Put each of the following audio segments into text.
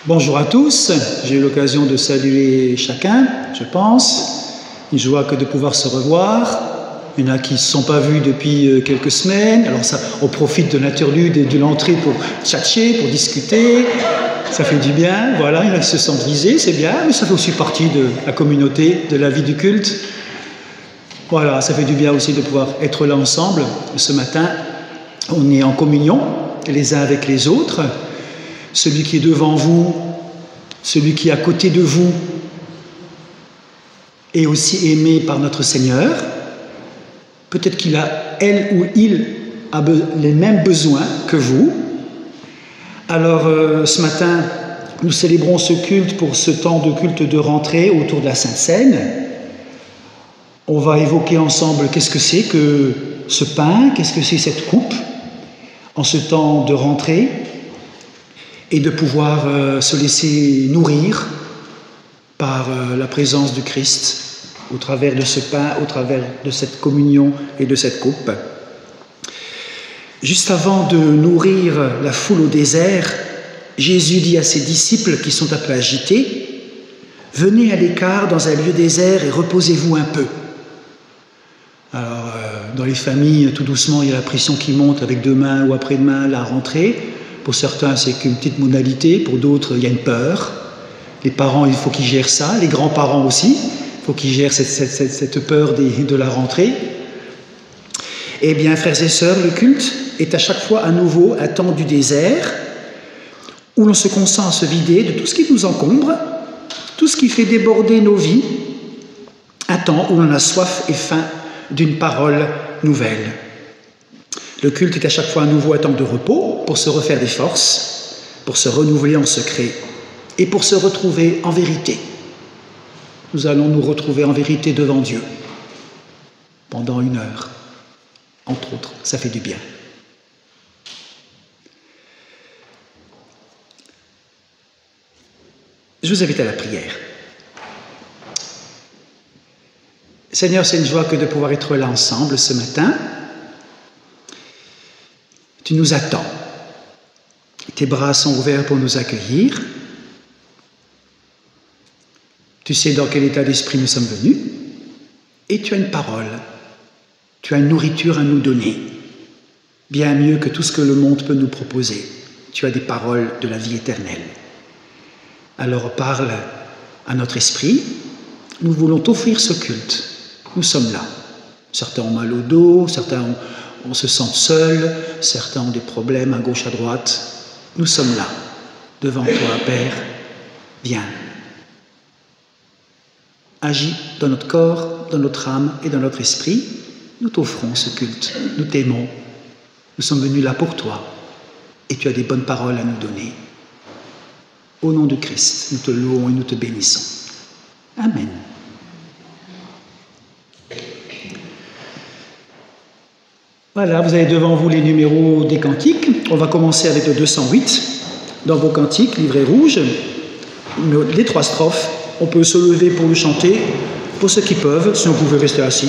Bonjour à tous, j'ai eu l'occasion de saluer chacun, je pense. Une joie que de pouvoir se revoir. Il y en a qui ne se sont pas vus depuis quelques semaines, alors ça, on profite de l'interlude et de l'entrée pour tchatcher, pour discuter. Ça fait du bien, voilà, il y en a qui se sentent visés, c'est bien, mais ça fait aussi partie de la communauté, de la vie du culte. Voilà, ça fait du bien aussi de pouvoir être là ensemble. Ce matin, on est en communion, les uns avec les autres. Celui qui est devant vous, celui qui est à côté de vous, est aussi aimé par notre Seigneur. Peut-être qu'il a, elle ou il, a les mêmes besoins que vous. Alors, ce matin, nous célébrons ce culte pour ce temps de culte de rentrée autour de la Sainte Seine. On va évoquer ensemble qu'est-ce que c'est que ce pain, qu'est-ce que c'est cette coupe, en ce temps de rentrée, et de pouvoir se laisser nourrir par la présence du Christ au travers de ce pain, au travers de cette communion et de cette coupe. Juste avant de nourrir la foule au désert, Jésus dit à ses disciples qui sont un peu agités, « Venez à l'écart dans un lieu désert et reposez-vous un peu. » Alors, dans les familles, tout doucement, il y a la pression qui monte avec demain ou après-demain la rentrée. Pour certains, c'est qu'une petite modalité. Pour d'autres, il y a une peur. Les parents, il faut qu'ils gèrent ça. Les grands-parents aussi, il faut qu'ils gèrent cette peur de la rentrée. Eh bien, frères et sœurs, le culte est à chaque fois à nouveau un temps du désert où l'on se consent à se vider de tout ce qui nous encombre, tout ce qui fait déborder nos vies, un temps où l'on a soif et faim d'une parole nouvelle. Le culte est à chaque fois à nouveau un temps de repos pour se refaire des forces, pour se renouveler en secret et pour se retrouver en vérité. Nous allons nous retrouver en vérité devant Dieu pendant 1 heure, entre autres. Ça fait du bien. Je vous invite à la prière. Seigneur, c'est une joie que de pouvoir être là ensemble ce matin. Tu nous attends. Tes bras sont ouverts pour nous accueillir. Tu sais dans quel état d'esprit nous sommes venus. Et tu as une parole. Tu as une nourriture à nous donner. Bien mieux que tout ce que le monde peut nous proposer. Tu as des paroles de la vie éternelle. Alors parle à notre esprit. Nous voulons t'offrir ce culte. Nous sommes là. Certains ont mal au dos, certains on se sent seuls, certains ont des problèmes à gauche, à droite. Nous sommes là, devant toi, Père. Viens. Agis dans notre corps, dans notre âme et dans notre esprit. Nous t'offrons ce culte. Nous t'aimons. Nous sommes venus là pour toi. Et tu as des bonnes paroles à nous donner. Au nom de Christ, nous te louons et nous te bénissons. Amen. Voilà, vous avez devant vous les numéros des cantiques. On va commencer avec le 208. Dans vos cantiques, livret rouge, les 3 strophes. On peut se lever pour le chanter, pour ceux qui peuvent, si on pouvait rester assis.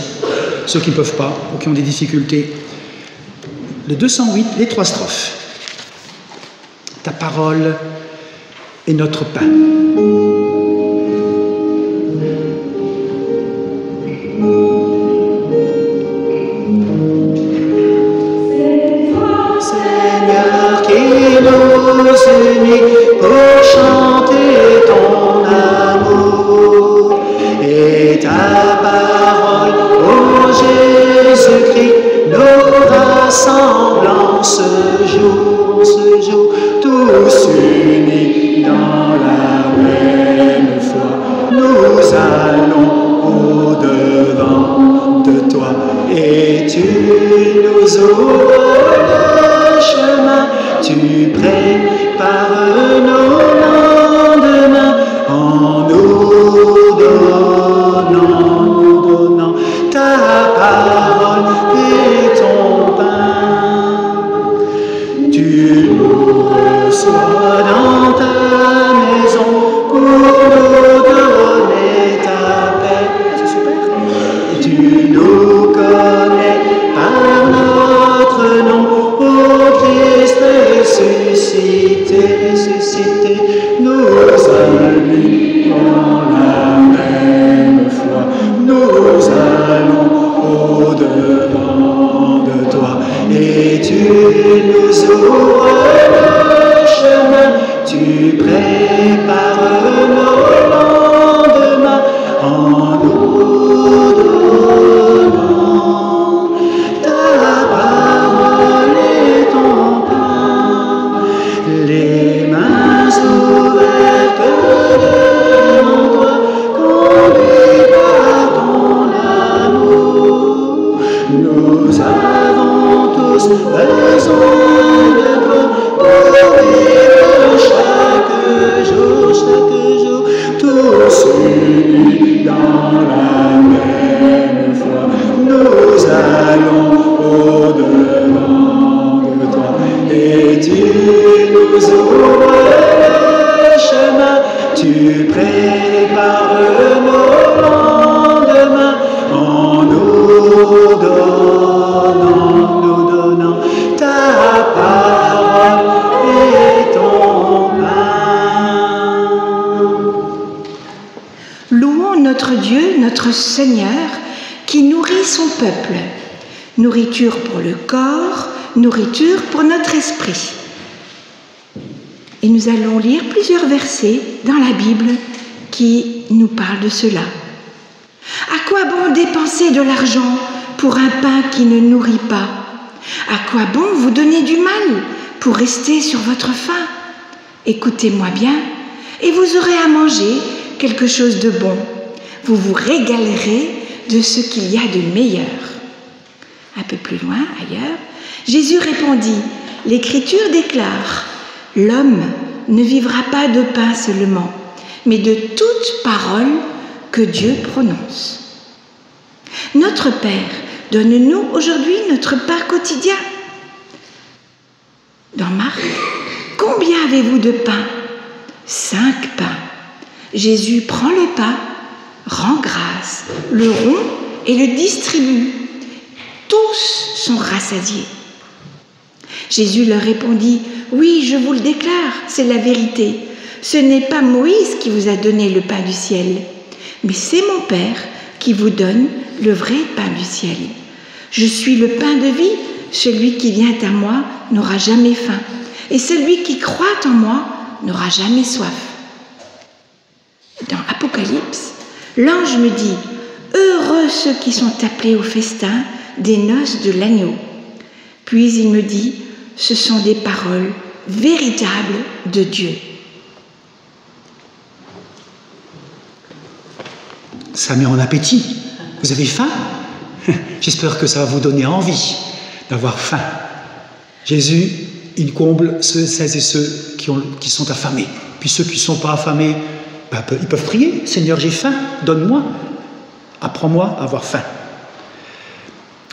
Ceux qui ne peuvent pas, ou qui ont des difficultés. Le 208, les 3 strophes. Ta parole est notre pain. Pour chanter ton amour et ta parole, ô Jésus-Christ, nous rassemble en ce jour, tous unis dans la même foi. Nous allons au-devant de toi et tu nous ouvres le chemin, tu prépares nos lendemains en nous donnant ta parole et ton pain. Tu nous reçois dans ta maison pour nous donner ta paix. C'est super. Tu nous connais par notre nom, ô Christ ressuscité, nous et tu nous ouvres le chemin, tu prépares nos lendemains en nous donnant ta parole et ton pain, les mains ouvertes devant toi, conduits par ton amour. Nous avons tous besoin de toi pour vivre chaque jour, tous unis dans la même foi. Nous allons au-devant de toi et tu nous ouvres le chemin, tu prépares nos lendemains en nous donnant ta parole et ton pain. Louons notre Dieu, notre Seigneur, qui nourrit son peuple. Nourriture pour le corps, nourriture pour notre esprit. Et nous allons lire plusieurs versets dans la Bible qui nous parlent de cela. À quoi bon dépenser de l'argent pour un pain qui ne nourrit pas? À quoi bon vous donner du mal pour rester sur votre faim? Écoutez-moi bien, et vous aurez à manger quelque chose de bon. Vous vous régalerez de ce qu'il y a de meilleur. Un peu plus loin, ailleurs, Jésus répondit, l'Écriture déclare, l'homme ne vivra pas de pain seulement, mais de toute parole que Dieu prononce. Notre Père, donne-nous aujourd'hui notre pain quotidien. Dans Marc, combien avez-vous de pain? 5 pains. Jésus prend le pain, rend grâce, le rompt et le distribue. Tous sont rassasiés. Jésus leur répondit, oui, je vous le déclare, c'est la vérité. Ce n'est pas Moïse qui vous a donné le pain du ciel, mais c'est mon Père qui vous donne le vrai pain du ciel. Je suis le pain de vie, celui qui vient à moi n'aura jamais faim, et celui qui croit en moi n'aura jamais soif. Dans Apocalypse, l'ange me dit, heureux ceux qui sont appelés au festin des noces de l'agneau. Puis il me dit, ce sont des paroles véritables de Dieu. Ça met en appétit. Vous avez faim? J'espère que ça va vous donner envie d'avoir faim. Jésus, il comble celles et ceux qui sont affamés. Puis ceux qui ne sont pas affamés, ils peuvent prier. Seigneur, j'ai faim, donne-moi. Apprends-moi à avoir faim.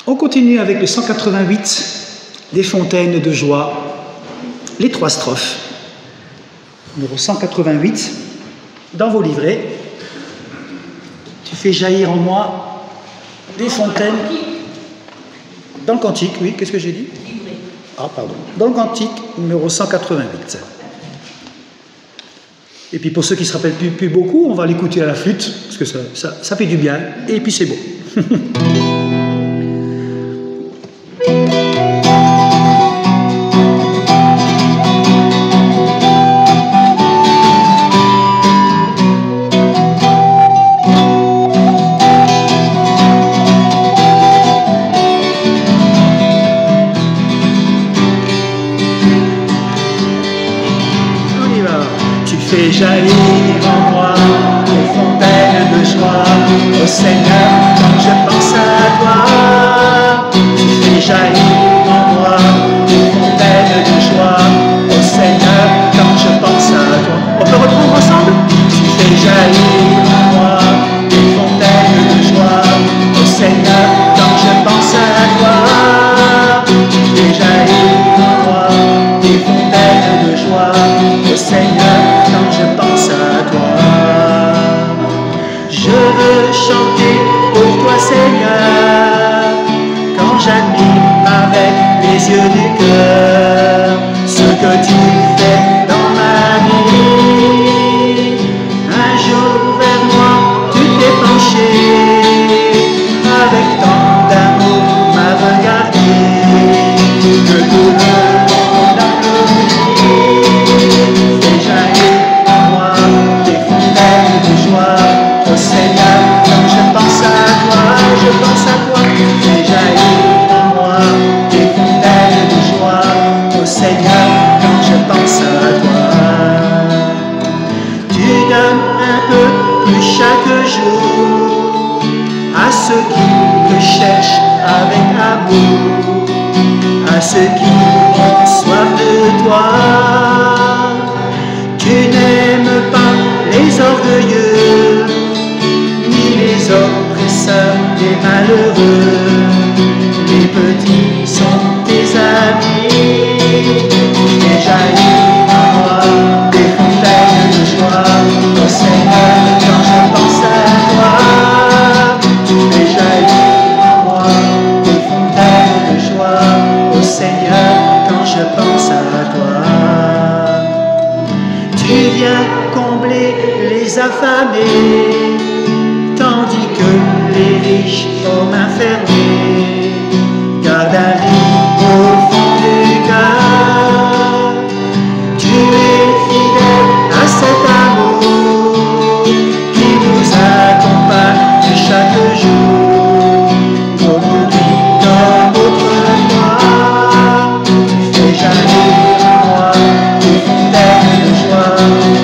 On continue avec le 188, des fontaines de joie, les 3 strophes. Numéro 188, dans vos livrets. Tu fais jaillir en moi des fontaines. Dans le cantique, oui, qu'est-ce que j'ai dit? Ah, pardon. Dans le cantique, numéro 188. Et puis pour ceux qui ne se rappellent plus beaucoup, on va l'écouter à la flûte, parce que ça fait du bien, et puis c'est beau. Fais jaillir en moi des fontaines de joie, ô Seigneur, quand je pense à toi. Tu fais jaillir en moi des fontaines de joie, ô Seigneur, quand je pense à toi. On peut reprendre ensemble? Tu fais jaillir en moi des fontaines de joie, ô Seigneur, quand je pense à toi. Tu fais jaillir en moi des fontaines de joie, ô Seigneur, quand je pense à toi. Je veux chanter qui ont soif de toi. Tu n'aimes pas les orgueilleux, ni les oppresseurs des malheureux. Les petits sont tes amis. Et jaillit en moi des fontaines de joie. Oh Seigneur, quand je pense à toi, tu fais jaillir en moi des fontaines de joie. Oh Seigneur, quand je pense à toi, tu viens combler les affamés, tandis que les riches aux mains fermées gardent un lit au fond du cœur. Tu es fidèle à cet amour qui nous accompagne chaque jour. Nos nuits comme autrefois, tu fais jaillir en moi des fontaines de joie.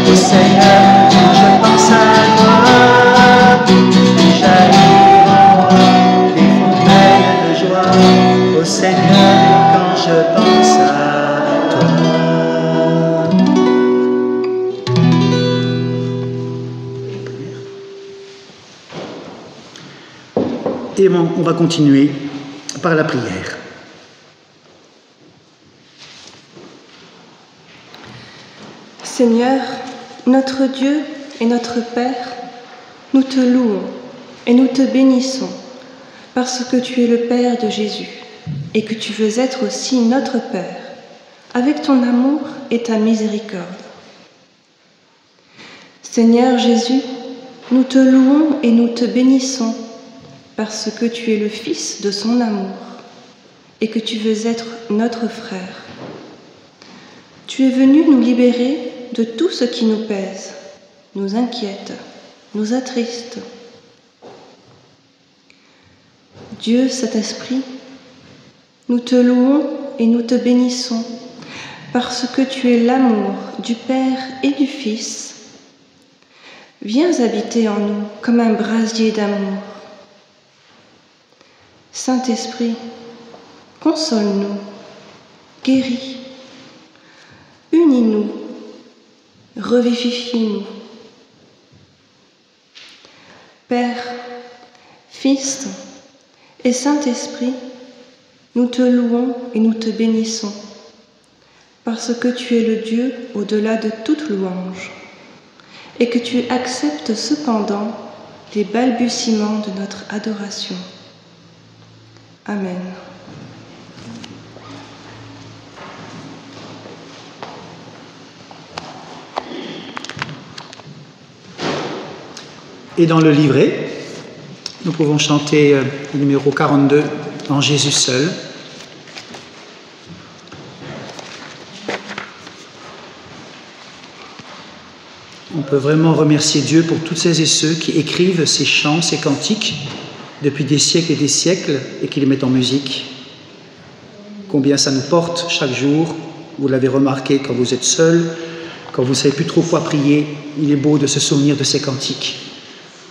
Oh Seigneur, quand je pense à toi, tu fais jaillir en moi des fontaines de joie. Oh Seigneur, quand je pense à toi. Et on va continuer par la prière. Seigneur, notre Dieu et notre Père, nous te louons et nous te bénissons parce que tu es le Père de Jésus et que tu veux être aussi notre Père, avec ton amour et ta miséricorde. Seigneur Jésus, nous te louons et nous te bénissons parce que tu es le Fils de son amour et que tu veux être notre frère. Tu es venu nous libérer de tout ce qui nous pèse, nous inquiète, nous attriste. Dieu, Saint-Esprit, nous te louons et nous te bénissons parce que tu es l'amour du Père et du Fils. Viens habiter en nous comme un brasier d'amour. Saint-Esprit, console-nous, guéris, unis-nous, revivifie-nous. Père, Fils et Saint-Esprit, nous te louons et nous te bénissons, parce que tu es le Dieu au-delà de toute louange, et que tu acceptes cependant les balbutiements de notre adoration. Amen. Et dans le livret, nous pouvons chanter le numéro 42, En Jésus seul. On peut vraiment remercier Dieu pour toutes celles et ceux qui écrivent ces chants, ces cantiques depuis des siècles et des siècles et qui les mettent en musique. Combien ça nous porte chaque jour. Vous l'avez remarqué quand vous êtes seul, quand vous ne savez plus trop quoi prier, il est beau de se souvenir de ces cantiques.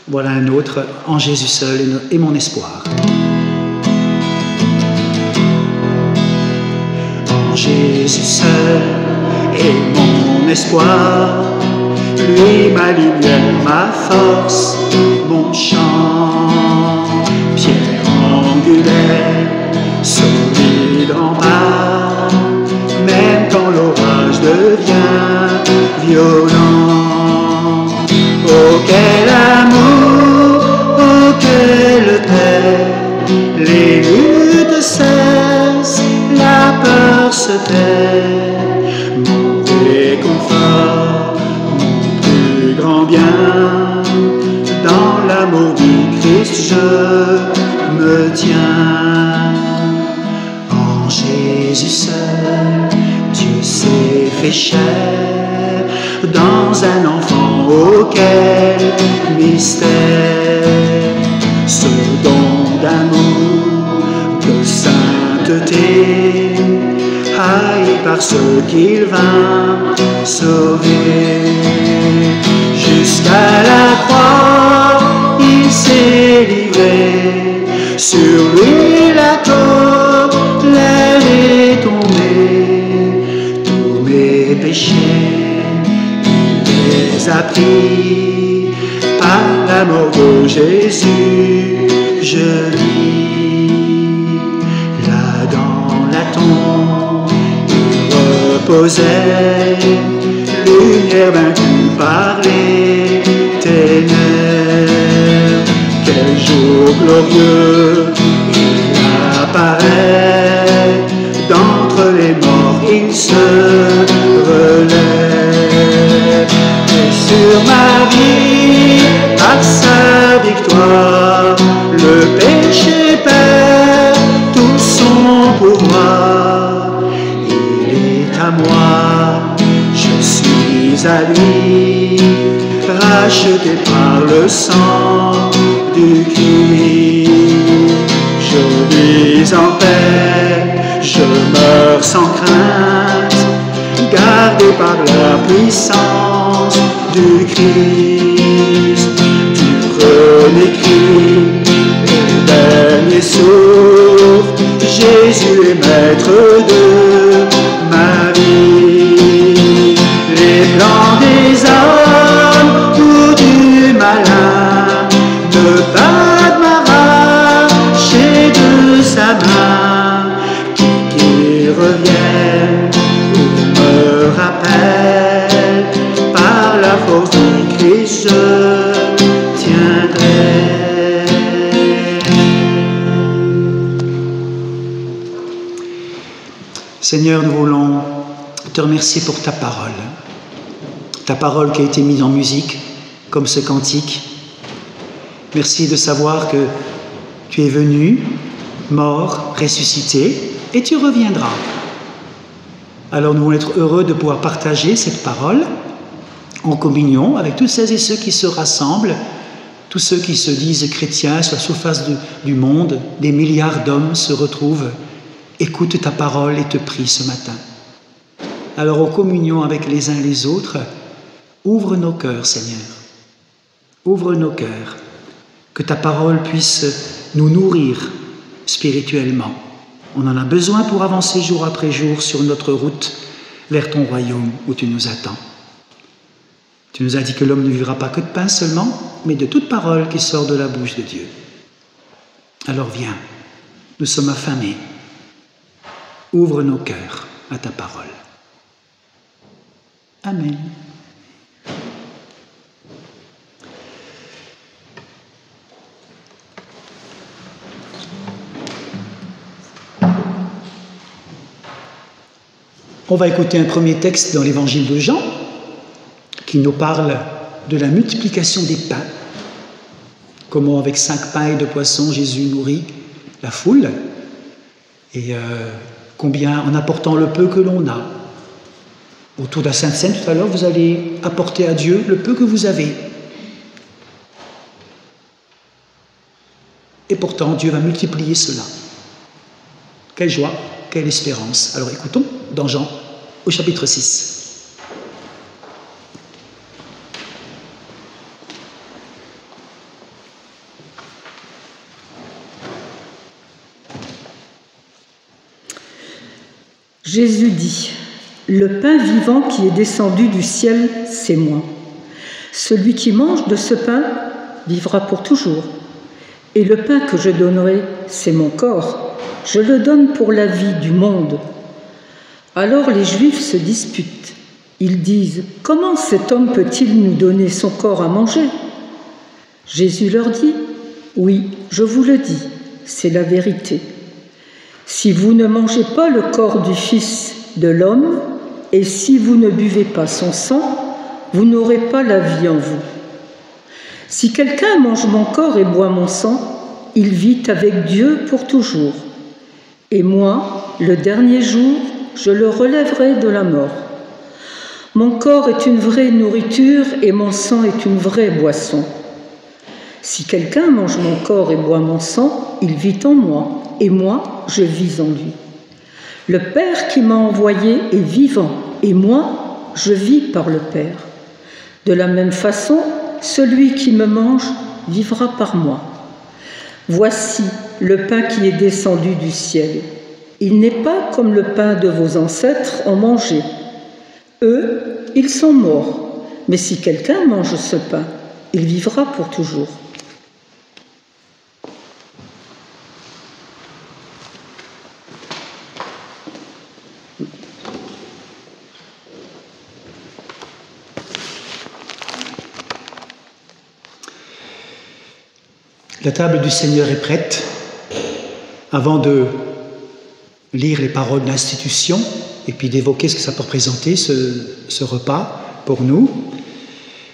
Voilà un autre, En Jésus seul et mon espoir. En Jésus seul est mon espoir, lui ma lumière, ma force, mon chant, pierre angulaire, solide rempart, même quand l'orage devient violent. Oh quel amour, oh quelle paix, les luttes cessent, la peur se tait, mon réconfort, mon plus grand bien, dans l'amour du Christ je me tiens. En Jésus seul, Dieu s'est fait chair, dans un enfant, oh quel mystère, ce don d'amour, de sainteté, haï par ceux qu'il vint sauver. Jusqu'à la croix, il s'est livré, sur lui la colère est tombée. nous a pris par la mort de Jésus. Je lis là dans la tombe, il reposait, lumière vaincue par les ténèbres. Quel jour glorieux, il apparaît, d'entre les morts il se relève. Et sur ma vie, par sa victoire, le péché perd tout son pouvoir. Il est à moi, je suis à lui, racheté par le sang du Christ. Je vis en paix, je meurs sans crainte, gardé par la puissance du Christ. Du premier cri au dernier souffle, Jésus est maître de ma vie. Les plans des hommes ou du malin ne peuvent m'arracher de sa main. Qui revienne ou me rappelle, par la force du Christ je tiendrai. Seigneur, nous voulons te remercier pour ta parole qui a été mise en musique, comme ce cantique. Merci de savoir que tu es venu, mort, ressuscité, et tu reviendras. Alors nous voulons être heureux de pouvoir partager cette parole en communion avec tous celles et ceux qui se rassemblent, tous ceux qui se disent chrétiens sur la surface du monde. Des milliards d'hommes se retrouvent, écoutent ta parole et te prient ce matin. Alors en communion avec les uns les autres, ouvre nos cœurs, Seigneur. Ouvre nos cœurs, que ta parole puisse nous nourrir spirituellement. On en a besoin pour avancer jour après jour sur notre route vers ton royaume où tu nous attends. Tu nous as dit que l'homme ne vivra pas que de pain seulement, mais de toute parole qui sort de la bouche de Dieu. Alors viens, nous sommes affamés. Ouvre nos cœurs à ta parole. Amen. On va écouter un premier texte dans l'évangile de Jean qui nous parle de la multiplication des pains. Comment avec 5 pains et 2 poissons, Jésus nourrit la foule. Et combien en apportant le peu que l'on a. Autour de la Sainte Seine, tout à l'heure, vous allez apporter à Dieu le peu que vous avez. Et pourtant, Dieu va multiplier cela. Quelle joie, quelle espérance. Alors écoutons dans Jean au chapitre 6. Jésus dit, « Le pain vivant qui est descendu du ciel, c'est moi. Celui qui mange de ce pain vivra pour toujours. Et le pain que je donnerai, c'est mon corps. Je le donne pour la vie du monde. » Alors les Juifs se disputent. Ils disent, « Comment cet homme peut-il nous donner son corps à manger ?» Jésus leur dit, « Oui, je vous le dis, c'est la vérité. Si vous ne mangez pas le corps du Fils de l'homme, et si vous ne buvez pas son sang, vous n'aurez pas la vie en vous. Si quelqu'un mange mon corps et boit mon sang, il vit avec Dieu pour toujours. Et moi, le dernier jour, je le relèverai de la mort. Mon corps est une vraie nourriture et mon sang est une vraie boisson. Si quelqu'un mange mon corps et boit mon sang, il vit en moi, et moi, je vis en lui. Le Père qui m'a envoyé est vivant, et moi, je vis par le Père. De la même façon, celui qui me mange vivra par moi. Voici le pain qui est descendu du ciel. Il n'est pas comme le pain de vos ancêtres ont mangé. Eux, ils sont morts, mais si quelqu'un mange ce pain, il vivra pour toujours. La table du Seigneur est prête. Avant de lire les paroles d'institution et puis d'évoquer ce que ça peut représenter, ce repas pour nous,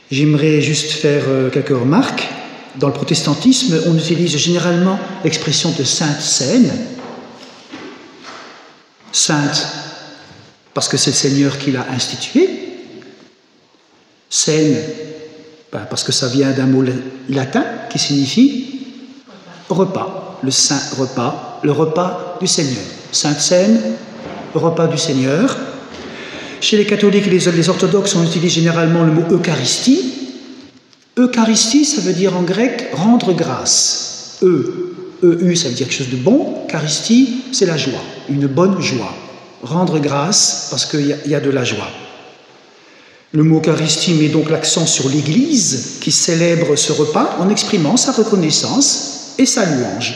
j'aimerais juste faire quelques remarques. Dans le protestantisme, on utilise généralement l'expression de Sainte Seine. Sainte, parce que c'est le Seigneur qui l'a instituée. Seine, parce que ça vient d'un mot latin qui signifie repas, le saint repas, le repas du Seigneur. Sainte Seine, repas du Seigneur. Chez les catholiques et les orthodoxes, on utilise généralement le mot Eucharistie. Eucharistie, ça veut dire en grec rendre grâce. EU, ça veut dire quelque chose de bon. Eucharistie, c'est la joie, une bonne joie. Rendre grâce parce qu'il y a de la joie. Le mot Eucharistie met donc l'accent sur l'Église qui célèbre ce repas en exprimant sa reconnaissance et sa louange.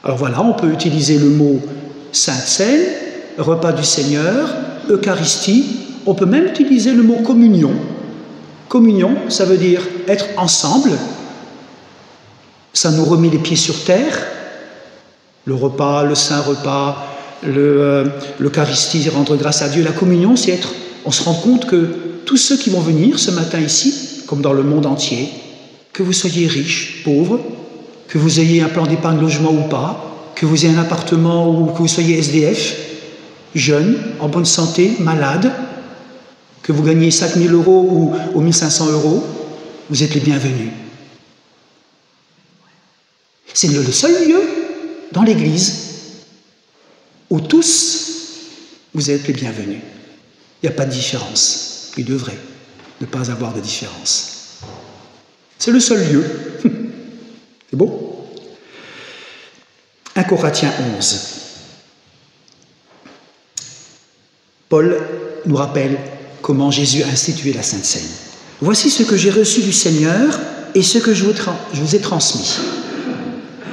Alors voilà, on peut utiliser le mot Sainte Seine, repas du Seigneur, Eucharistie, on peut même utiliser le mot communion. Communion, ça veut dire être ensemble, ça nous remet les pieds sur terre, le repas, le saint repas, l'Eucharistie, rendre grâce à Dieu, la communion, c'est être, on se rend compte que tous ceux qui vont venir ce matin ici, comme dans le monde entier, que vous soyez riches, pauvres, que vous ayez un plan d'épargne logement ou pas, que vous ayez un appartement ou que vous soyez SDF, jeune, en bonne santé, malade, que vous gagnez 5 000 € ou 1 500 €, vous êtes les bienvenus. C'est le seul lieu dans l'Église où tous, vous êtes les bienvenus. Il n'y a pas de différence. Il devrait ne pas avoir de différence. C'est le seul lieu. C'est beau. 1 Corinthiens 11. Paul nous rappelle comment Jésus a institué la Sainte Seine. Voici ce que j'ai reçu du Seigneur et ce que je vous ai transmis.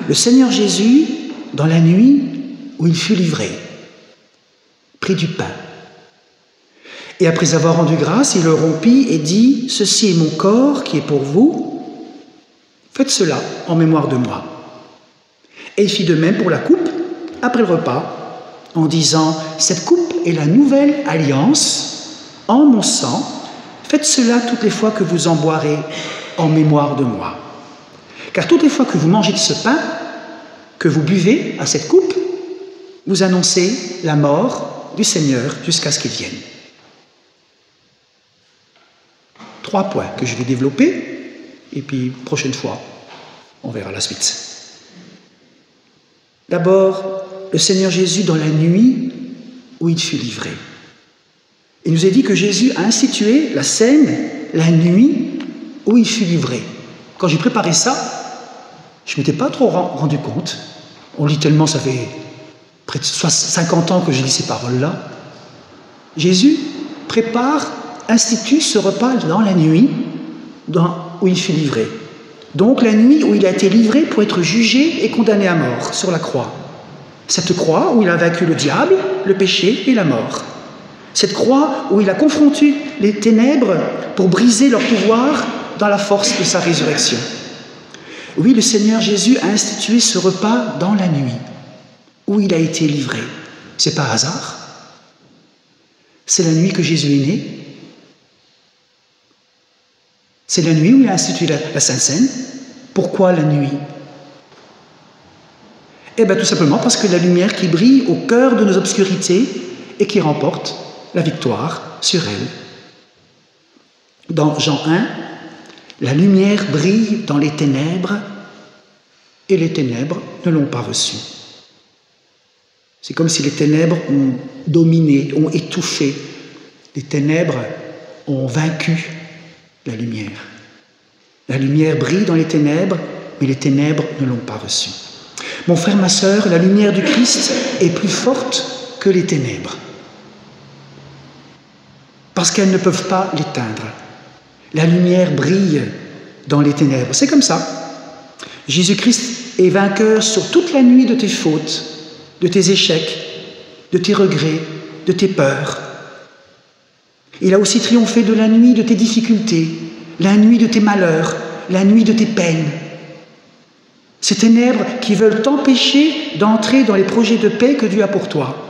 Le Seigneur Jésus, dans la nuit où il fut livré, prit du pain. Et après avoir rendu grâce, il le rompit et dit « Ceci est mon corps qui est pour vous. Faites cela en mémoire de moi. » Et il fit de même pour la coupe, après le repas, en disant « Cette coupe est la nouvelle alliance en mon sang. Faites cela toutes les fois que vous en boirez en mémoire de moi. Car toutes les fois que vous mangez de ce pain, que vous buvez à cette coupe, vous annoncez la mort du Seigneur jusqu'à ce qu'il vienne. » 3 points que je vais développer, et puis prochaine fois, on verra la suite. D'abord, le Seigneur Jésus dans la nuit où il fut livré. Il nous est dit que Jésus a institué la scène la nuit où il fut livré. Quand j'ai préparé ça, je ne m'étais pas trop rendu compte. On lit tellement, ça fait près de 50 ans que je lis ces paroles-là. Jésus institue ce repas dans la nuit où il fut livré. Donc la nuit où il a été livré pour être jugé et condamné à mort sur la croix. Cette croix où il a vaincu le diable, le péché et la mort. Cette croix où il a confronté les ténèbres pour briser leur pouvoir dans la force de sa résurrection. Oui, le Seigneur Jésus a institué ce repas dans la nuit où il a été livré. C'est pas hasard. C'est la nuit que Jésus est né. C'est la nuit où il a institué la Sainte Seine. Pourquoi la nuit? Eh bien, tout simplement parce que la lumière qui brille au cœur de nos obscurités et qui remporte la victoire sur elle. Dans Jean 1, la lumière brille dans les ténèbres et les ténèbres ne l'ont pas reçue. C'est comme si les ténèbres ont dominé, ont étouffé. Les ténèbres ont vaincu la lumière. La lumière brille dans les ténèbres, mais les ténèbres ne l'ont pas reçue. Mon frère, ma sœur, la lumière du Christ est plus forte que les ténèbres. Parce qu'elles ne peuvent pas l'éteindre. La lumière brille dans les ténèbres. C'est comme ça. Jésus-Christ est vainqueur sur toute la nuit de tes fautes, de tes échecs, de tes regrets, de tes peurs. Il a aussi triomphé de la nuit de tes difficultés, la nuit de tes malheurs, la nuit de tes peines. Ces ténèbres qui veulent t'empêcher d'entrer dans les projets de paix que Dieu a pour toi.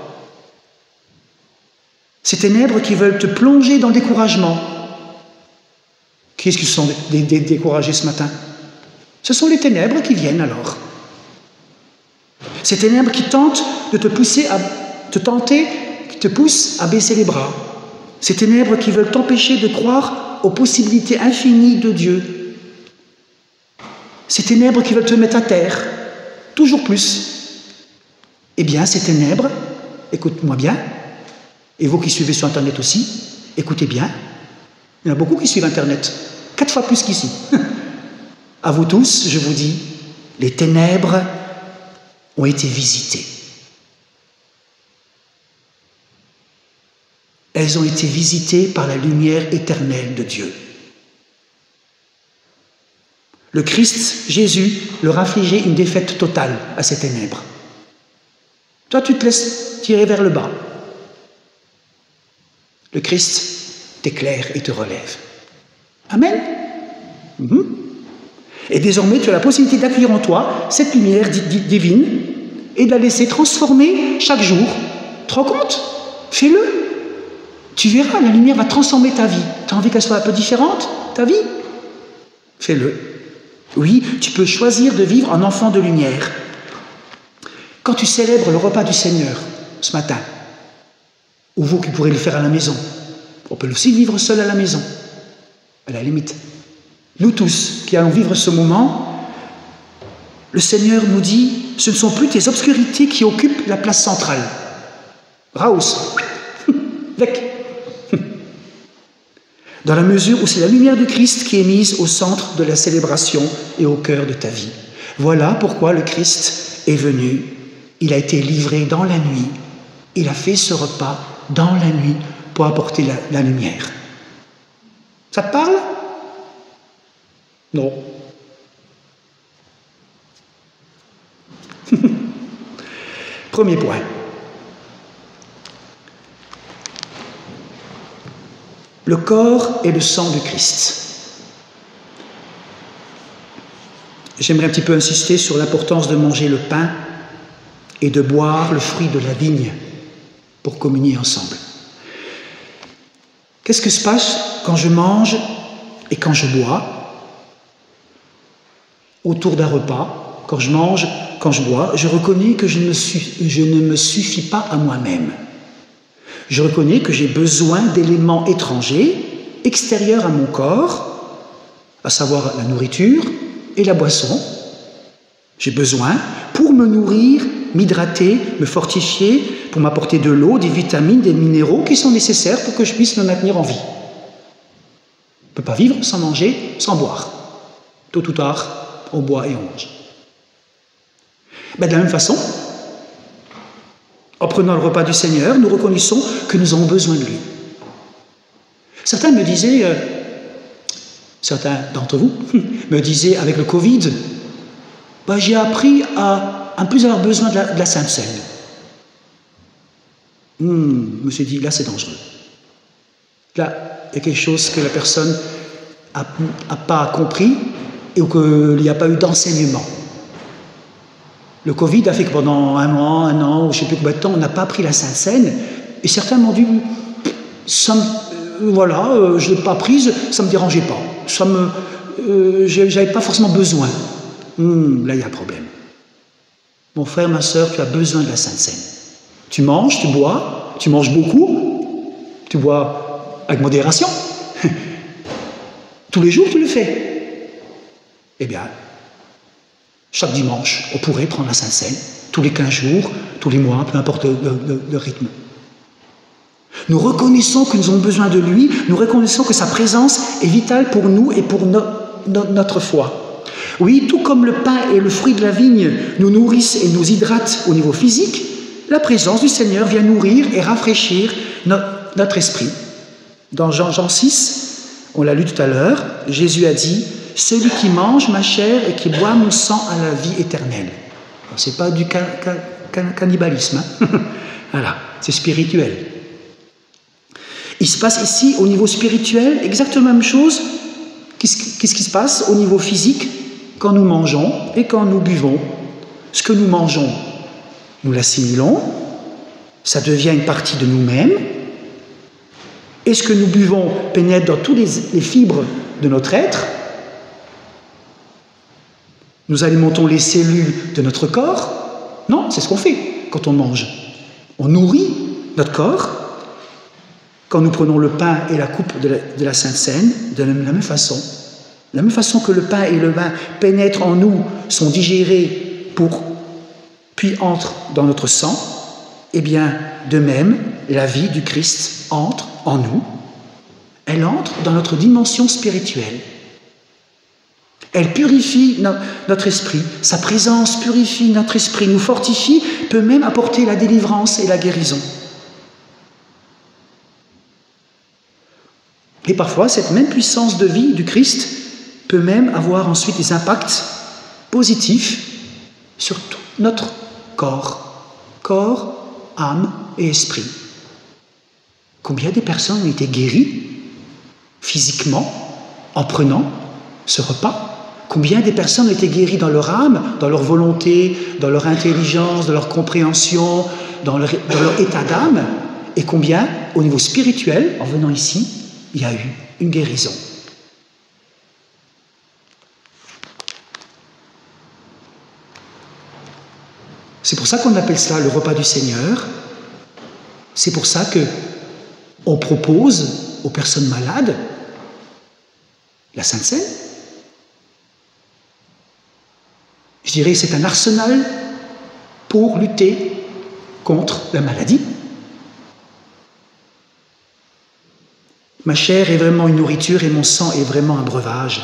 Ces ténèbres qui veulent te plonger dans le découragement. Qui est-ce qui se sont découragés ce matin? Ce sont les ténèbres qui viennent alors. Ces ténèbres qui tentent de te pousser à te tenter, qui te poussent à baisser les bras. Ces ténèbres qui veulent t'empêcher de croire aux possibilités infinies de Dieu. Ces ténèbres qui veulent te mettre à terre, toujours plus. Eh bien, ces ténèbres, écoute-moi bien, et vous qui suivez sur Internet aussi, écoutez bien, il y en a beaucoup qui suivent Internet, 4 fois plus qu'ici. À vous tous, je vous dis, les ténèbres ont été visitées. Elles ont été visitées par la lumière éternelle de Dieu. Le Christ, Jésus, leur infligeait une défaite totale à ces ténèbres. Toi, tu te laisses tirer vers le bas. Le Christ t'éclaire et te relève. Amen. Et désormais, tu as la possibilité d'accueillir en toi cette lumière divine et de la laisser transformer chaque jour. Tu te rends compte? Fais-le. Tu verras, la lumière va transformer ta vie. Tu as envie qu'elle soit un peu différente, ta vie? Fais-le. Oui, tu peux choisir de vivre en enfant de lumière. Quand tu célèbres le repas du Seigneur ce matin, ou vous qui pourrez le faire à la maison, on peut aussi vivre seul à la maison, à la limite. Nous tous qui allons vivre ce moment, le Seigneur nous dit, ce ne sont plus tes obscurités qui occupent la place centrale. Raus, weg. Dans la mesure où c'est la lumière du Christ qui est mise au centre de la célébration et au cœur de ta vie. Voilà pourquoi le Christ est venu. Il a été livré dans la nuit. Il a fait ce repas dans la nuit pour apporter la lumière. Ça te parle? Non. Premier point. Le corps et le sang de Christ. J'aimerais un petit peu insister sur l'importance de manger le pain et de boire le fruit de la vigne pour communier ensemble. Qu'est-ce que se passe quand je mange et quand je bois autour d'un repas? Quand je mange, quand je bois, je reconnais que je ne me suffis pas à moi-même. Je reconnais que j'ai besoin d'éléments étrangers, extérieurs à mon corps, à savoir la nourriture et la boisson. J'ai besoin, pour me nourrir, m'hydrater, me fortifier, pour m'apporter de l'eau, des vitamines, des minéraux qui sont nécessaires pour que je puisse me maintenir en vie. On ne peut pas vivre sans manger, sans boire. Tôt ou tard, on boit et on mange. De la même façon, en prenant le repas du Seigneur, nous reconnaissons que nous avons besoin de lui. Certains me disaient, certains d'entre vous me disaient avec le Covid, j'ai appris à ne plus avoir besoin de la Sainte Seine. Je me suis dit, là c'est dangereux. Là, il y a quelque chose que la personne n'a pas compris et ou qu'il n'y a pas eu d'enseignement. Le Covid a fait que pendant un an, ou je ne sais plus combien de temps, on n'a pas pris la Sainte Seine. Et certains m'ont dit, je ne l'ai pas prise, ça ne me dérangeait pas. Je n'avais pas forcément besoin. Là, il y a un problème. Mon frère, ma sœur, tu as besoin de la Sainte Seine. Tu manges, tu bois, tu manges beaucoup, tu bois avec modération. Tous les jours, tu le fais. Eh bien, chaque dimanche, on pourrait prendre la Sainte Seine, tous les 15 jours, tous les mois, peu importe le rythme. Nous reconnaissons que nous avons besoin de lui, nous reconnaissons que sa présence est vitale pour nous et pour notre foi. Oui, tout comme le pain et le fruit de la vigne nous nourrissent et nous hydratent au niveau physique, la présence du Seigneur vient nourrir et rafraîchir notre esprit. Dans Jean 6, On l'a lu tout à l'heure, Jésus a dit « Celui qui mange ma chair et qui boit mon sang a la vie éternelle ». Ce n'est pas du cannibalisme, hein. Voilà, c'est spirituel. Il se passe ici, au niveau spirituel, exactement la même chose. Qu'est-ce qui se passe au niveau physique quand nous mangeons et quand nous buvons? Ce que nous mangeons, nous l'assimilons, ça devient une partie de nous-mêmes, et ce que nous buvons pénètre dans toutes les fibres de notre être. Nous alimentons les cellules de notre corps. Non, c'est ce qu'on fait quand on mange. On nourrit notre corps. Quand nous prenons le pain et la coupe de la Sainte Seine, de la même façon. De la même façon que le pain et le vin pénètrent en nous, sont digérés puis entrent dans notre sang, eh bien, de même, la vie du Christ entre en nous. Elle entre dans notre dimension spirituelle. Elle purifie notre esprit. Sa présence purifie notre esprit, nous fortifie, peut même apporter la délivrance et la guérison. Et parfois, cette même puissance de vie du Christ peut même avoir ensuite des impacts positifs sur tout notre corps, âme et esprit. Combien de personnes ont été guéries physiquement en prenant ce repas? Combien de personnes ont été guéries dans leur âme, dans leur volonté, dans leur intelligence, dans leur compréhension, dans leur état d'âme? Et combien, au niveau spirituel, en venant ici, il y a eu une guérison? C'est pour ça qu'on appelle cela le repas du Seigneur. C'est pour ça qu'on propose aux personnes malades la Sainte Seine. Je dirais que c'est un arsenal pour lutter contre la maladie. Ma chair est vraiment une nourriture et mon sang est vraiment un breuvage.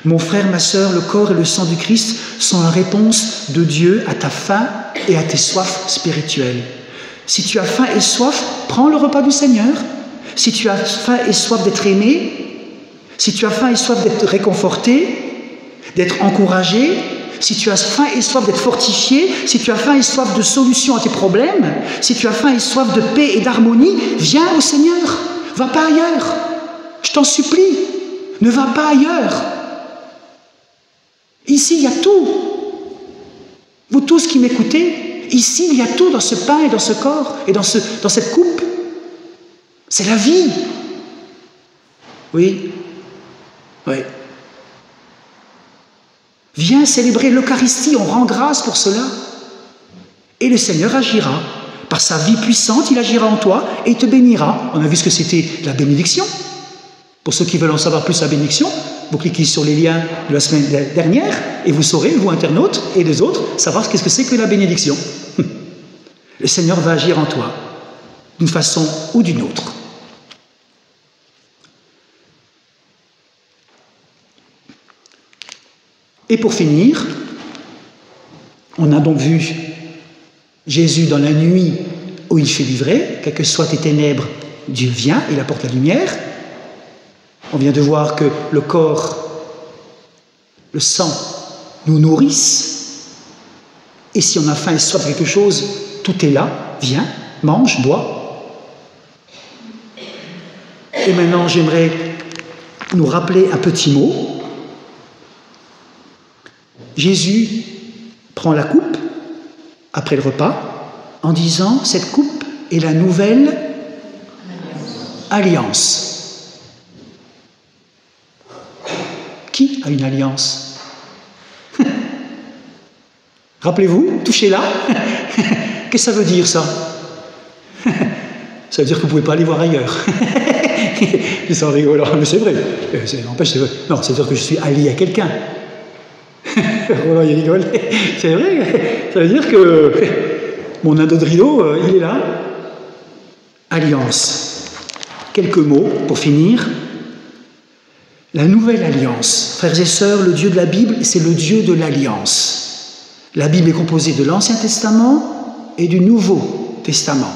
Mon frère, ma sœur, le corps et le sang du Christ sont la réponse de Dieu à ta faim et à tes soifs spirituelles. Si tu as faim et soif, prends le repas du Seigneur. Si tu as faim et soif d'être aimé, si tu as faim et soif d'être réconforté, d'être encouragé, si tu as faim et soif d'être fortifié, si tu as faim et soif de solutions à tes problèmes, si tu as faim et soif de paix et d'harmonie, viens au Seigneur. Va pas ailleurs. Je t'en supplie, ne va pas ailleurs. Ici, il y a tout. Vous tous qui m'écoutez, ici, il y a tout dans ce pain et dans ce corps et dans cette coupe. C'est la vie. Oui. Oui. Viens célébrer l'Eucharistie, on rend grâce pour cela. Et le Seigneur agira. Par sa vie puissante, il agira en toi et il te bénira. On a vu ce que c'était la bénédiction. Pour ceux qui veulent en savoir plus la bénédiction, vous cliquez sur les liens de la semaine dernière et vous saurez, vous internautes et les autres, savoir qu'est-ce que c'est que la bénédiction. Le Seigneur va agir en toi, d'une façon ou d'une autre. Et pour finir, on a donc vu Jésus dans la nuit où il fait livrer, quelles que soient tes ténèbres, Dieu vient, il apporte la lumière. On vient de voir que le corps, le sang nous nourrissent. Et si on a faim et soif de quelque chose, tout est là, viens, mange, bois. Et maintenant, j'aimerais nous rappeler un petit mot. Jésus prend la coupe après le repas en disant « Cette coupe est la nouvelle alliance ». Qui a une alliance? Rappelez-vous, touchez-la. Qu'est-ce que ça veut dire, ça? Ça veut dire que vous ne pouvez pas aller voir ailleurs. Ils sont rigolants, mais c'est vrai. N'empêche, c'est vrai. Non, ça veut dire que je suis allié à quelqu'un. Roland, il rigole. C'est vrai. Ça veut dire que mon ado de rideau, il est là. Alliance. Quelques mots pour finir. La nouvelle alliance. Frères et sœurs, le Dieu de la Bible, c'est le Dieu de l'alliance. La Bible est composée de l'Ancien Testament et du Nouveau Testament.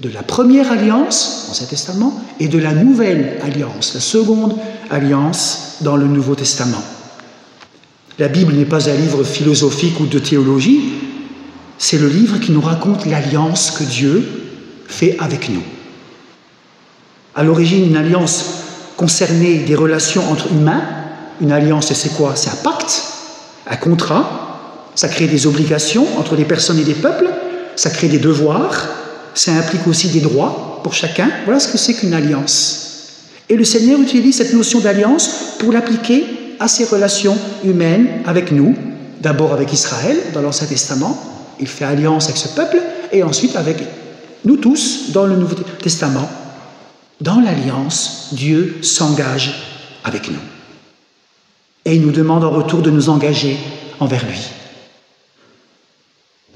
de la première alliance, Ancien Testament, et de la nouvelle alliance, la seconde alliance dans le Nouveau Testament. La Bible n'est pas un livre philosophique ou de théologie, c'est le livre qui nous raconte l'alliance que Dieu fait avec nous. À l'origine, une alliance concernait des relations entre humains. Une alliance, c'est quoi? C'est un pacte, un contrat. Ça crée des obligations entre les personnes et les peuples. Ça crée des devoirs. Ça implique aussi des droits pour chacun. Voilà ce que c'est qu'une alliance. Et le Seigneur utilise cette notion d'alliance pour l'appliquer à ses relations humaines avec nous. D'abord avec Israël, dans l'Ancien Testament. Il fait alliance avec ce peuple. Et ensuite avec nous tous, dans le Nouveau Testament. Dans l'alliance, Dieu s'engage avec nous. Et il nous demande en retour de nous engager envers lui.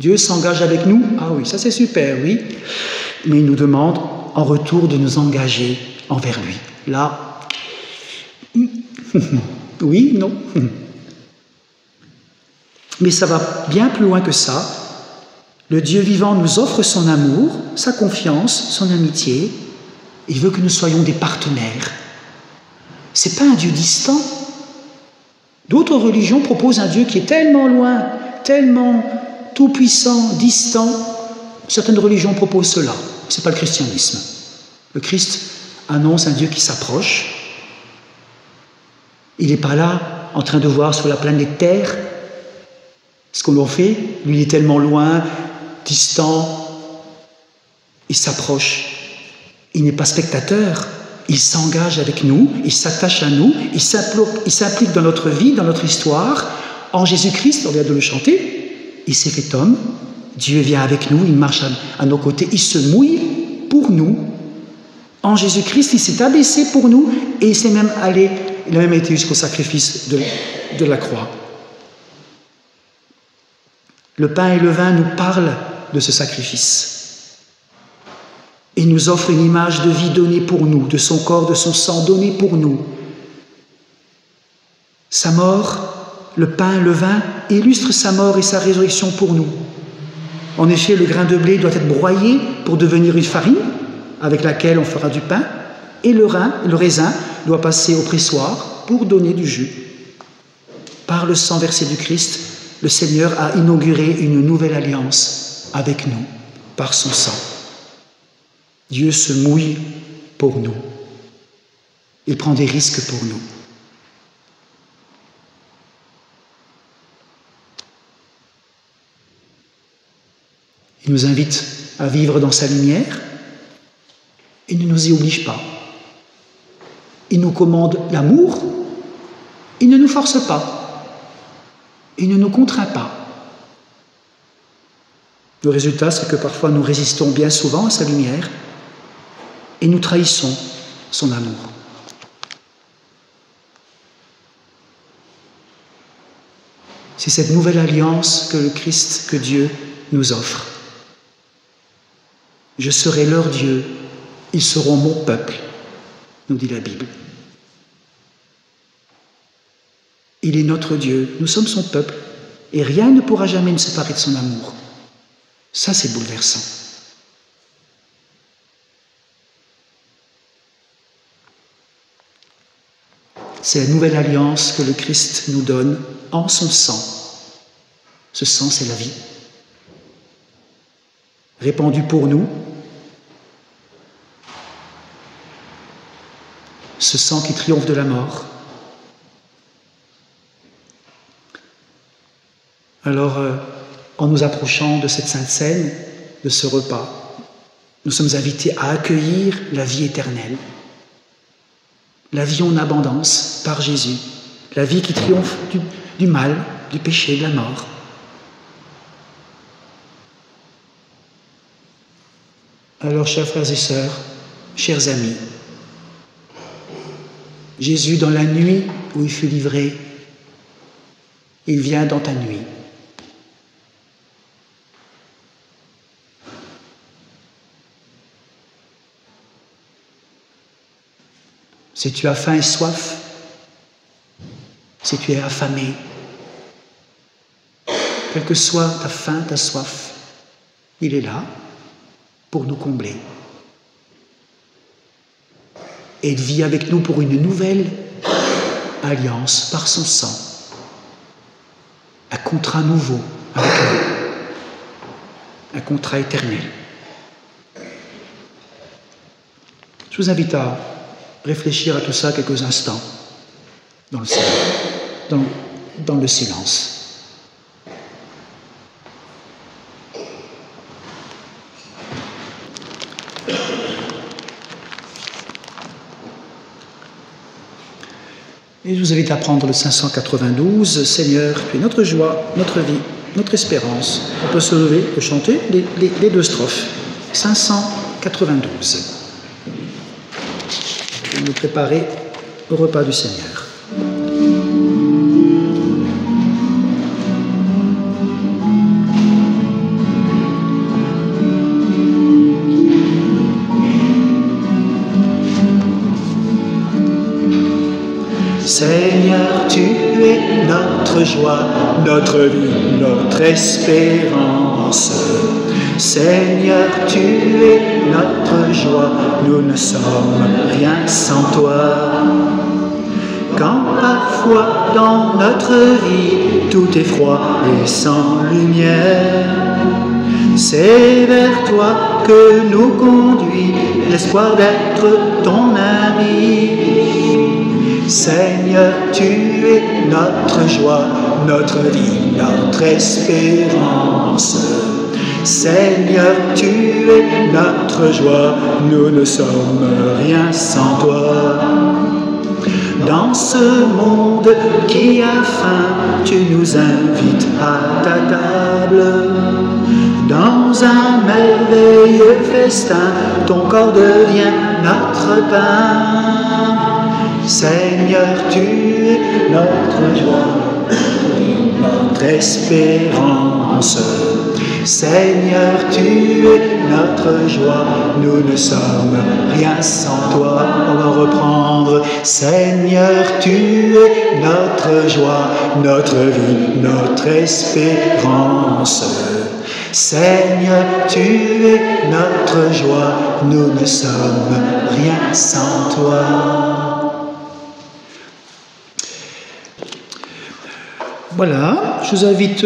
Dieu s'engage avec nous, ah oui, ça c'est super, oui, mais il nous demande en retour de nous engager envers lui. Là, oui, non. Mais ça va bien plus loin que ça. Le Dieu vivant nous offre son amour, sa confiance, son amitié. Il veut que nous soyons des partenaires. Ce n'est pas un Dieu distant. D'autres religions proposent un Dieu qui est tellement loin, tellement tout-puissant, distant. Certaines religions proposent cela. Ce n'est pas le christianisme. Le Christ annonce un Dieu qui s'approche. Il n'est pas là en train de voir sur la planète Terre ce qu'on en fait. Lui, il est tellement loin, distant. Il s'approche. Il n'est pas spectateur. Il s'engage avec nous, il s'attache à nous, il s'implique dans notre vie, dans notre histoire. En Jésus-Christ, on vient de le chanter, il s'est fait homme, Dieu vient avec nous, il marche à nos côtés, il se mouille pour nous. En Jésus-Christ, il s'est abaissé pour nous et il a même été jusqu'au sacrifice de la croix. Le pain et le vin nous parlent de ce sacrifice. Et nous offre une image de vie donnée pour nous, de son corps, de son sang donné pour nous. Sa mort, le pain, le vin, illustrent sa mort et sa résurrection pour nous. En effet, le grain de blé doit être broyé pour devenir une farine, avec laquelle on fera du pain, et le raisin doit passer au pressoir pour donner du jus. Par le sang versé du Christ, le Seigneur a inauguré une nouvelle alliance avec nous, par son sang. Dieu se mouille pour nous. Il prend des risques pour nous. Il nous invite à vivre dans sa lumière. Il ne nous y oblige pas. Il nous commande l'amour. Il ne nous force pas. Il ne nous contraint pas. Le résultat, c'est que parfois nous résistons bien souvent à sa lumière et nous trahissons son amour. C'est cette nouvelle alliance que le Christ, que Dieu nous offre. Je serai leur Dieu, ils seront mon peuple, nous dit la Bible. Il est notre Dieu, nous sommes son peuple, et rien ne pourra jamais nous séparer de son amour. Ça, c'est bouleversant. C'est la nouvelle alliance que le Christ nous donne en son sang. Ce sang, c'est la vie. Répandu pour nous. Ce sang qui triomphe de la mort. Alors, en nous approchant de cette Sainte Seine, de ce repas, nous sommes invités à accueillir la vie éternelle. La vie en abondance par Jésus, la vie qui triomphe du mal, du péché, de la mort. Alors, chers frères et sœurs, chers amis, Jésus, dans la nuit où il fut livré, il vient dans ta nuit. Si tu as faim et soif, si tu es affamé, quelle que soit ta faim, ta soif, il est là. pour nous combler. Et il vit avec nous pour une nouvelle alliance par son sang. Un contrat nouveau avec nous. Un contrat éternel. Je vous invite à réfléchir à tout ça quelques instants dans le silence. Et je vous invite à prendre le 592, Seigneur, tu es notre joie, notre vie, notre espérance. On peut se lever, on peut chanter les deux strophes. 592. Et nous préparer au repas du Seigneur. Seigneur, tu es notre joie, notre vie, notre espérance. Seigneur, tu es notre joie, nous ne sommes rien sans toi. Quand parfois dans notre vie tout est froid et sans lumière, c'est vers toi que nous conduit l'espoir d'être ton ami. Seigneur, tu es notre joie, notre vie, notre espérance. Seigneur, tu es notre joie, nous ne sommes rien sans toi. Dans ce monde qui a faim, tu nous invites à ta table. Dans un merveilleux festin, ton corps devient notre pain. Seigneur, tu es notre joie, notre espérance. Seigneur, tu es notre joie, nous ne sommes rien sans toi. On va reprendre. Seigneur, tu es notre joie, notre vie, notre espérance. Seigneur, tu es notre joie, nous ne sommes rien sans toi. Voilà, je vous invite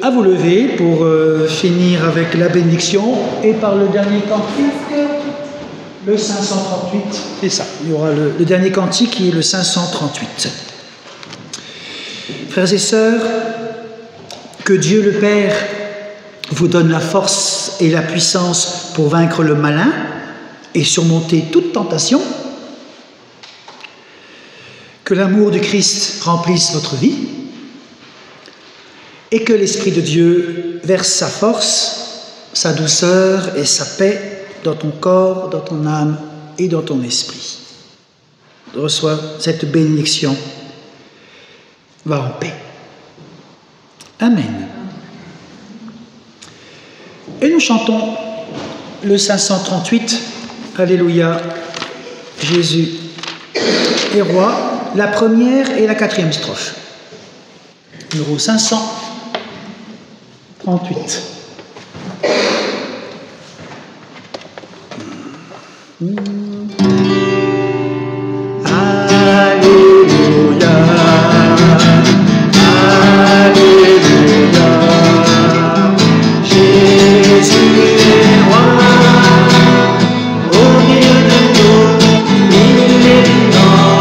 à vous lever pour finir avec la bénédiction et par le dernier cantique, le 538. C'est ça, il y aura le dernier cantique qui est le 538. Frères et sœurs, que Dieu le Père vous donne la force et la puissance pour vaincre le malin et surmonter toute tentation. Que l'amour du Christ remplisse votre vie. Et que l'Esprit de Dieu verse sa force, sa douceur et sa paix dans ton corps, dans ton âme et dans ton esprit. Reçois cette bénédiction. Va en paix. Amen. Et nous chantons le 538, Alléluia, Jésus est roi, la première et la quatrième strophe. Numéro 538. Alléluia, Alléluia, Jésus est roi, au milieu de nous, il est vivant,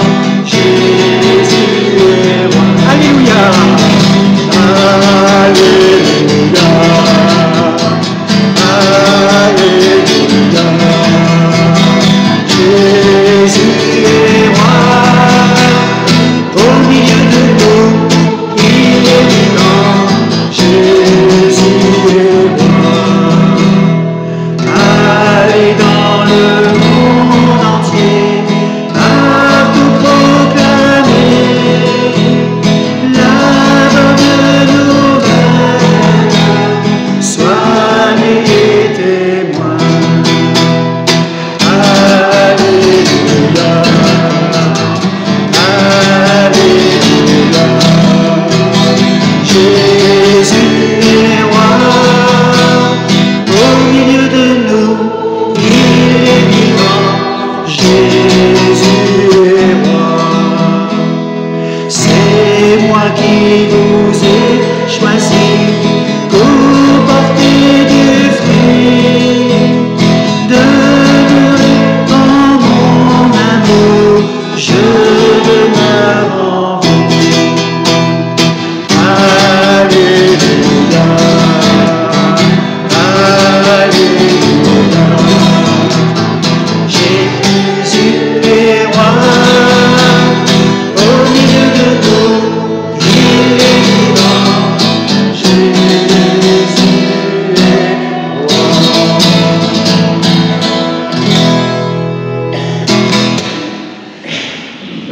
Jésus est roi. Alléluia, Alléluia, Alléluia, Jésus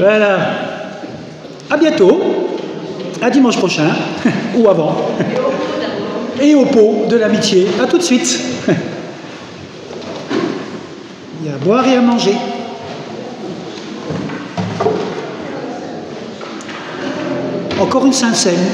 Voilà. À bientôt. À dimanche prochain. Ou avant. Et au pot de l'amitié. À tout de suite. Il y a à boire et à manger. Encore une Sainte Seine.